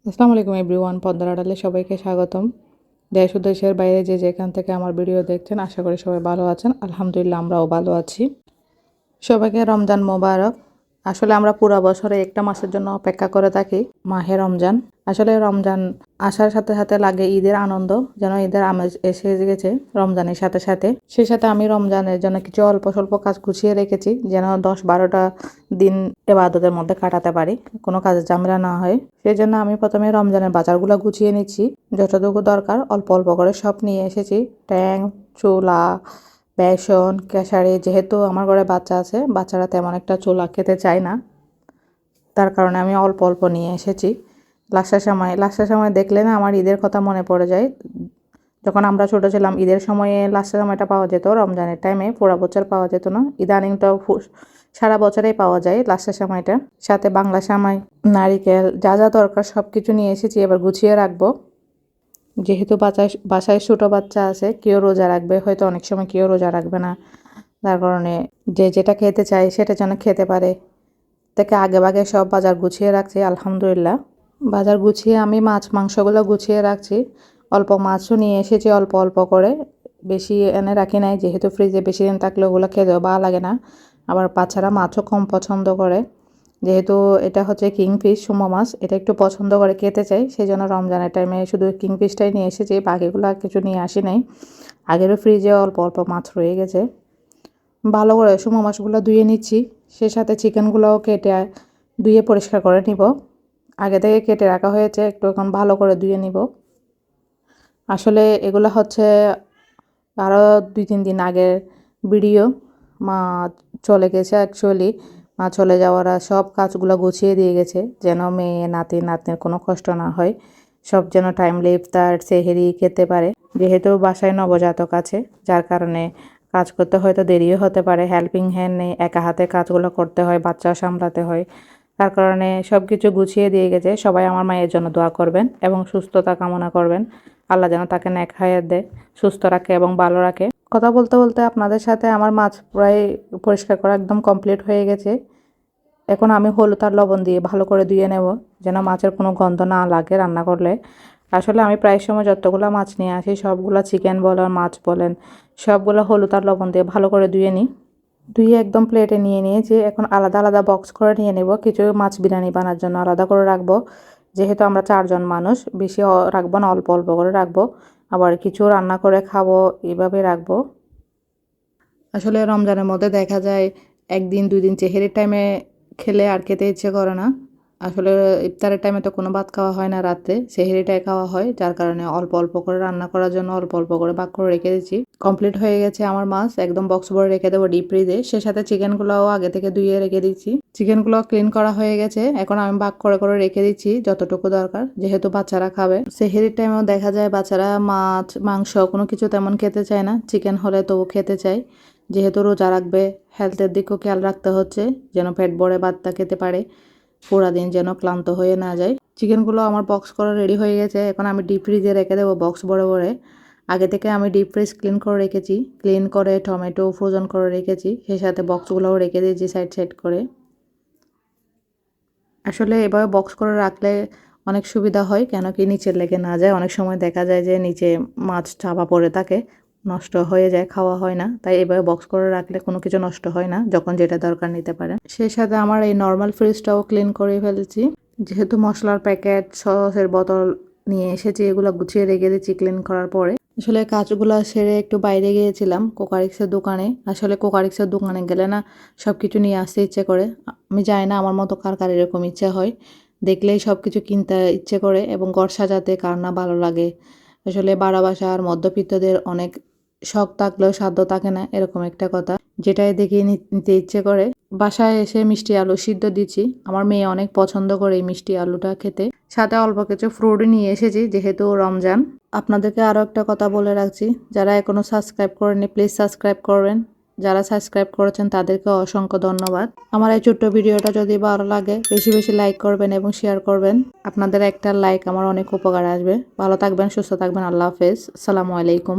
আসসালামু আলাইকুম এভরিওয়ান, পদ্মার আড়ালে সবাইকে স্বাগতম। দেশ ও দেশের বাইরে যে যেখান থেকে আমার ভিডিও দেখছেন, আশা করি সবাই ভালো আছেন। আলহামদুলিল্লাহ, আমরাও ভালো আছি। সবাইকে রমজান মোবারক। আসলে আমরা পুরো বছরে একটা মাসের জন্য অপেক্ষা করে থাকি, মাহে রমজান। আসলে রমজান আসার সাথে সাথে লাগে ঈদের আনন্দ, যেন ঈদের আমেজ এসে গেছে রমজানের সাথে সাথে। সেই সাথে আমি রমজানের জন্য কিছু অল্প স্বল্প কাজ গুছিয়ে রেখেছি, যেন 10-12টা দিন ইবাদতের মধ্যে কাটাতে পারি, কোনো কাজের ঝামেলা না হয়। সেই জন্য আমি প্রথমে রমজানের বাজারগুলো গুছিয়ে নিচ্ছি। যতটুকু দরকার অল্প অল্প করে সব নিয়ে এসেছি। ট্যাং, চুলা, বেসন, খেসারি। যেহেতু আমার ঘরে বাচ্চা আছে, বাচ্চারা তেমন একটা ছোলা খেতে চায় না, তার কারণে আমি অল্প অল্প নিয়ে এসেছি। লাস্টের সময় দেখলে না আমার ঈদের কথা মনে পড়ে যায়। যখন আমরা ছোট ছিলাম, ঈদের সময়ে লাস্টের সময়টা পাওয়া যেত, রমজানের টাইমে পুরো বছর পাওয়া যেত না। ইদানিংটাও সারা বছরেই পাওয়া যায় লাস্টের সময়টা। সাথে বাংলা সামাই, নারিকেল, যা যা দরকার সব কিছু নিয়ে এসেছি। এবার গুছিয়ে রাখবো। যেহেতু বাসায় ছোটো বাচ্চা আছে, কেউ রোজা রাখবে, হয়তো অনেক সময় কেউ রোজা রাখবে না। তার কারণে যে যেটা খেতে চায় সেটা যেন খেতে পারে, থেকে আগেভাগে সব বাজার গুছিয়ে রাখছি। আলহামদুলিল্লাহ, বাজার গুছিয়ে আমি মাংসগুলো গুছিয়ে রাখছি। অল্প মাছও নিয়ে এসেছি, অল্প অল্প করে, বেশি এনে রাখি নাই, যেহেতু ফ্রিজে বেশি দিন থাকলে ওগুলো খেতেও ভালো লাগে না। আবার বাচ্চারা মাছও কম পছন্দ করে, যেহেতু এটা হচ্ছে কিংফিশ, সুমো মাছ, এটা একটু পছন্দ করে খেতে চাই। সেই জন্য রমজানের টাইমে শুধু কিংফিশটাই নিয়ে এসেছি, বাকিগুলো কিছু নিয়ে আসি নাই। আগেরও ফ্রিজে অল্প অল্প মাছ রয়ে গেছে। ভালো করে সুমো মাছগুলো ধুয়ে নিচ্ছি। সে সাথে চিকেনগুলোও কেটে ধুয়ে পরিষ্কার করে নিব। আগে থেকে কেটে রাখা হয়েছে, একটু এখন ভালো করে ধুয়ে নিব। আসলে এগুলো হচ্ছে আরও 2-3 দিন আগের ভিডিও। মা চলে গেছে, অ্যাকচুয়ালি মা চলে যাওয়ার সব কাজগুলো গুছিয়ে দিয়ে গেছে, যেন মেয়ে নাতির কোনো কষ্ট না হয়। সব যেন টাইমলি ইফতার সেহেরি খেতে পারে। যেহেতু বাসায় নবজাতক আছে, যার কারণে কাজ করতে হয়তো দেরিও হতে পারে। হেল্পিং হ্যান্ড নেই, একা হাতে কাজগুলো করতে হয়, বাচ্চাও সামলাতে হয়। তার কারণে সব কিছু গুছিয়ে দিয়ে গেছে। সবাই আমার মায়ের জন্য দোয়া করবেন এবং সুস্থতা কামনা করবেন। আল্লাহ যেন তাকে নেক হায়াত দেয়, সুস্থ রাখে এবং ভালো রাখে। কথা বলতে বলতে আপনাদের সাথে আমার মাছ প্রায় পরিষ্কার করা একদম কমপ্লিট হয়ে গেছে। এখন আমি হলুদ আর লবণ দিয়ে ভালো করে ধুয়ে নেব, যেন মাছের কোনো গন্ধ না লাগে রান্না করলে। আসলে আমি প্রায় সময় যতগুলো মাছ নিয়ে আসি, সবগুলো চিকেন বলেন মাছ বলেন, সবগুলো হলুদ আর লবণ দিয়ে ভালো করে ধুয়ে নিই। ধুয়ে একদম প্লেটে নিয়ে নিয়েছি। এখন আলাদা আলাদা বক্স করে নিয়ে নেব। কিছু মাছ বিরিয়ানি বানার জন্য আলাদা করে রাখবো, যেহেতু আমরা 4 জন মানুষ, বেশি রাখবো না, অল্প অল্প করে রাখবো। আবার কিছু রান্না করে খাবো, এইভাবে রাখবো। আসলে রমজানের মধ্যে দেখা যায় 1-2 দিন সেহরির টাইমে খেলে আর খেতে ইচ্ছে করে না। আসলে ইফতারের টাইমে তো কোনো ভাত খাওয়া হয় না, রাতে সেহরিটাই খাওয়া হয়, যার কারণে অল্প অল্প করে রান্না করার জন্য অল্প অল্প করে ভাগ করে রেখে দিচ্ছি। কমপ্লিট হয়ে গেছে আমার মাছ, একদম বক্স ভরে রেখে দেবো ডিপ ফ্রিজে। সে সাথে চিকেনগুলোও আগে থেকে ধুয়ে রেখে দিচ্ছি। চিকেনগুলো ক্লিন করা হয়ে গেছে, এখন আমি ভাগ করে করে রেখে দিচ্ছি যতটুকু দরকার, যেহেতু বাচ্চারা খাবে। সেহরির টাইমেও দেখা যায় বাচ্চারা মাছ মাংস কোনো কিছু তেমন খেতে চায় না, চিকেন হলে তবু খেতে চায়। যেহেতু রোজা রাখবে, হেলথের দিকেও খেয়াল রাখতে হচ্ছে, যেন পেট ভরে ভাতটা খেতে পারে, পুরা দিন যেন ক্লান্ত হয়ে না যায়। চিকেনগুলো আমার বক্স করা রেডি হয়ে গেছে, এখন আমি ডিপ ফ্রিজে রেখে দেবো বক্স ভরে ভরে। আগে থেকে আমি ডিপ ফ্রিজ ক্লিন করে রেখেছি, ক্লিন করে টমেটো ফ্রোজেন করে রেখেছি, সেই সাথে বক্সগুলোও রেখে দিয়েছি সাইড সাইড করে। আসলে এভাবে বক্স করে রাখলে অনেক সুবিধা হয়, কেন কি নিচে লেগে না যায়। অনেক সময় দেখা যায় যে নিচে মাছ চাপা পড়ে থাকে, নষ্ট হয়ে যায়, খাওয়া হয় না। তাই এভাবে বক্স করে রাখলে কোনো কিছু নষ্ট হয় না, যখন যেটা দরকার নিতে পারেন। সেই সাথে আমার এই নর্মাল ফ্রিজটাও ক্লিন করে ফেলছি, যেহেতু মশলার প্যাকেট সসের বোতল নিয়ে এসেছি, এগুলো গুছিয়ে রেখে দিচ্ছি ক্লিন করার পরে। আসলে কাজগুলো সেরে একটু বাইরে গিয়েছিলাম কোকারিক্সের দোকানে। আসলে কোকারিক্সের দোকানে গেলে না সব কিছু নিয়ে আসতে ইচ্ছে করে। আমি জানি না আমার মতো কার কার এরকম ইচ্ছে হয়, দেখলেই সব কিছু কিনতে ইচ্ছে করে, এবং ঘর সাজাতে কার না ভালো লাগে। আসলে বাড়া বাসার মধ্যবিত্তদের অনেক শখ থাকলেও সাধ্য থাকে না, এরকম একটা কথা। যেটাই দেখি নিতে ইচ্ছে করে। বাসায় এসে মিষ্টি আলু সিদ্ধ দিচ্ছি, আমার মেয়ে অনেক পছন্দ করে এই মিষ্টি আলুটা খেতে। সাথে অল্প কিছু ফ্রুট নিয়ে এসেছি, যেহেতু রমজান। আপনাদেরকে আরও একটা কথা বলে রাখছি, যারা এখনও সাবস্ক্রাইব করেননি প্লিজ সাবস্ক্রাইব করবেন। যারা সাবস্ক্রাইব করেছেন তাদেরকে অসংখ্য ধন্যবাদ। আমার এই ছোট্ট ভিডিওটা যদি ভালো লাগে বেশি বেশি লাইক করবেন এবং শেয়ার করবেন। আপনাদের একটা লাইক আমার অনেক উপকার আসবে। ভালো থাকবেন, সুস্থ থাকবেন। আল্লাহ হাফেজ, আসসালামু আলাইকুম।